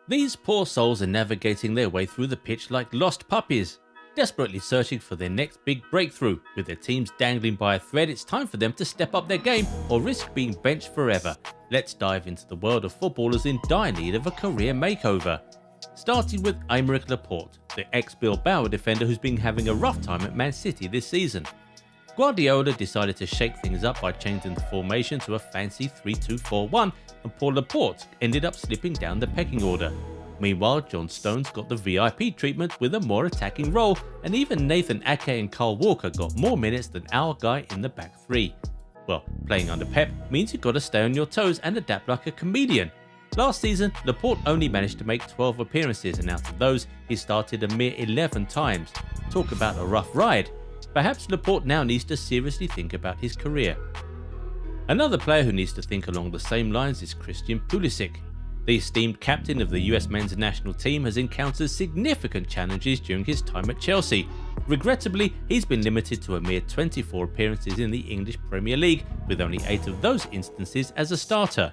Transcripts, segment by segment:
These poor souls are navigating their way through the pitch like lost puppies, desperately searching for their next big breakthrough. With their teams dangling by a thread, it's time for them to step up their game or risk being benched forever. Let's dive into the world of footballers in dire need of a career makeover. Starting with Aymeric Laporte, the ex-Bilbao defender who's been having a rough time at Man City this season. Guardiola decided to shake things up by changing the formation to a fancy 3-2-4-1, and Paul Laporte ended up slipping down the pecking order. Meanwhile, John Stones got the VIP treatment with a more attacking role, and even Nathan Ake and Kyle Walker got more minutes than our guy in the back three. Well, playing under Pep means you've got to stay on your toes and adapt like a chameleon. Last season, Laporte only managed to make 12 appearances, and out of those, he started a mere 11 times. Talk about a rough ride. Perhaps Laporte now needs to seriously think about his career. Another player who needs to think along the same lines is Christian Pulisic. The esteemed captain of the US men's national team has encountered significant challenges during his time at Chelsea. Regrettably, he's been limited to a mere 24 appearances in the English Premier League, with only 8 of those instances as a starter.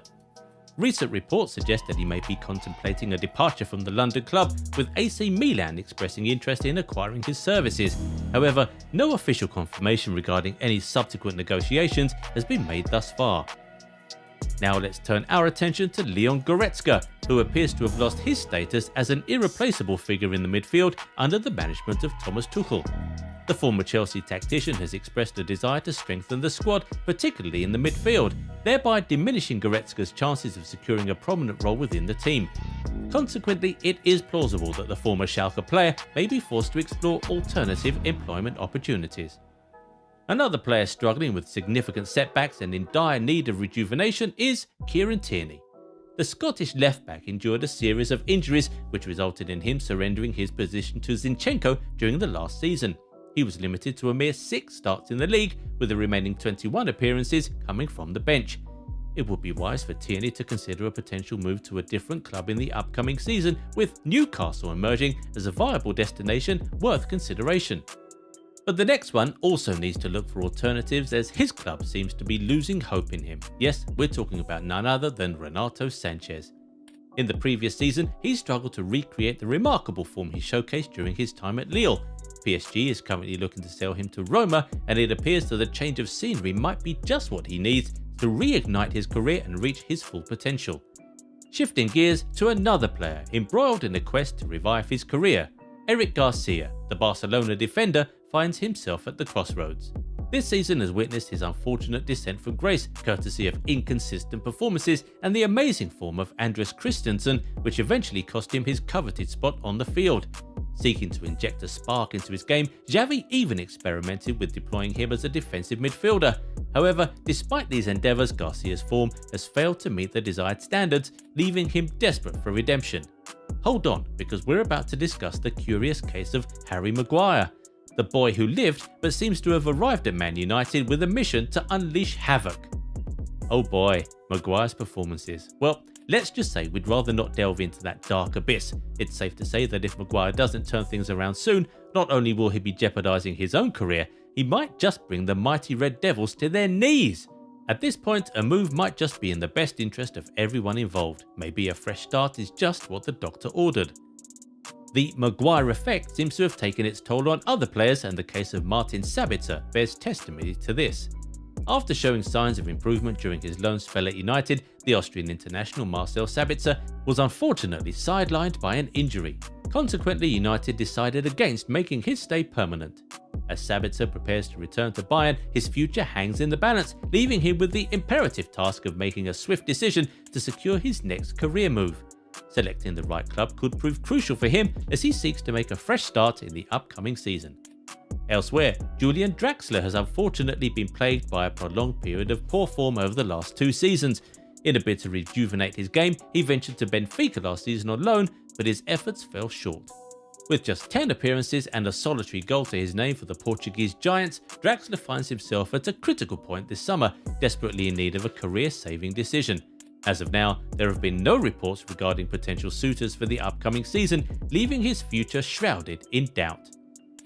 Recent reports suggest that he may be contemplating a departure from the London club, with AC Milan expressing interest in acquiring his services. However, no official confirmation regarding any subsequent negotiations has been made thus far. Now let's turn our attention to Leon Goretzka, who appears to have lost his status as an irreplaceable figure in the midfield under the management of Thomas Tuchel. The former Chelsea tactician has expressed a desire to strengthen the squad, particularly in the midfield, thereby diminishing Goretzka's chances of securing a prominent role within the team. Consequently, it is plausible that the former Schalke player may be forced to explore alternative employment opportunities. Another player struggling with significant setbacks and in dire need of rejuvenation is Kieran Tierney. The Scottish left-back endured a series of injuries which resulted in him surrendering his position to Zinchenko during the last season. He was limited to a mere 6 starts in the league, with the remaining 21 appearances coming from the bench. It would be wise for Tierney to consider a potential move to a different club in the upcoming season, with Newcastle emerging as a viable destination worth consideration. But the next one also needs to look for alternatives, as his club seems to be losing hope in him. Yes, we're talking about none other than Renato Sanchez. In the previous season, he struggled to recreate the remarkable form he showcased during his time at Lille. PSG is currently looking to sell him to Roma, and it appears that a change of scenery might be just what he needs to reignite his career and reach his full potential. Shifting gears to another player embroiled in a quest to revive his career, Eric Garcia, the Barcelona defender, finds himself at the crossroads. This season has witnessed his unfortunate descent from grace, courtesy of inconsistent performances and the amazing form of Andres Christensen, which eventually cost him his coveted spot on the field. Seeking to inject a spark into his game, Xavi even experimented with deploying him as a defensive midfielder. However, despite these endeavours, Garcia's form has failed to meet the desired standards, leaving him desperate for redemption. Hold on, because we're about to discuss the curious case of Harry Maguire, the boy who lived but seems to have arrived at Man United with a mission to unleash havoc. Oh boy, Maguire's performances. Well, let's just say we'd rather not delve into that dark abyss. It's safe to say that if Maguire doesn't turn things around soon, not only will he be jeopardising his own career, he might just bring the mighty Red Devils to their knees. At this point, a move might just be in the best interest of everyone involved. Maybe a fresh start is just what the doctor ordered. The Maguire effect seems to have taken its toll on other players, and the case of Martin Sabitzer bears testimony to this. After showing signs of improvement during his loan spell at United, the Austrian international Marcel Sabitzer was unfortunately sidelined by an injury. Consequently, United decided against making his stay permanent. As Sabitzer prepares to return to Bayern, his future hangs in the balance, leaving him with the imperative task of making a swift decision to secure his next career move. Selecting the right club could prove crucial for him as he seeks to make a fresh start in the upcoming season. Elsewhere, Julian Draxler has unfortunately been plagued by a prolonged period of poor form over the last 2 seasons. In a bid to rejuvenate his game, he ventured to Benfica last season on loan, but his efforts fell short. With just 10 appearances and a solitary goal to his name for the Portuguese Giants, Draxler finds himself at a critical point this summer, desperately in need of a career-saving decision. As of now, there have been no reports regarding potential suitors for the upcoming season, leaving his future shrouded in doubt.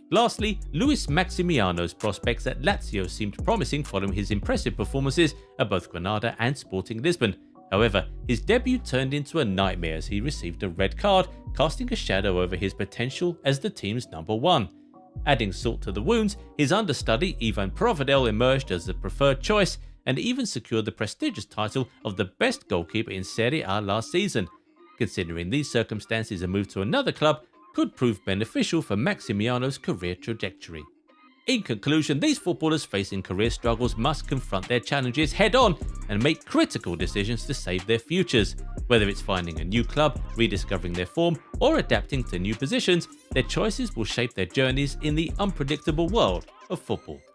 Lastly, Luis Maximiano's prospects at Lazio seemed promising following his impressive performances at both Granada and Sporting Lisbon. However, his debut turned into a nightmare as he received a red card, casting a shadow over his potential as the team's number one. Adding salt to the wounds, his understudy Ivan Provedel emerged as the preferred choice and even secured the prestigious title of the best goalkeeper in Serie A last season. Considering these circumstances, a move to another club could prove beneficial for Maximiano's career trajectory. In conclusion, these footballers facing career struggles must confront their challenges head-on and make critical decisions to save their futures. Whether it's finding a new club, rediscovering their form, or adapting to new positions, their choices will shape their journeys in the unpredictable world of football.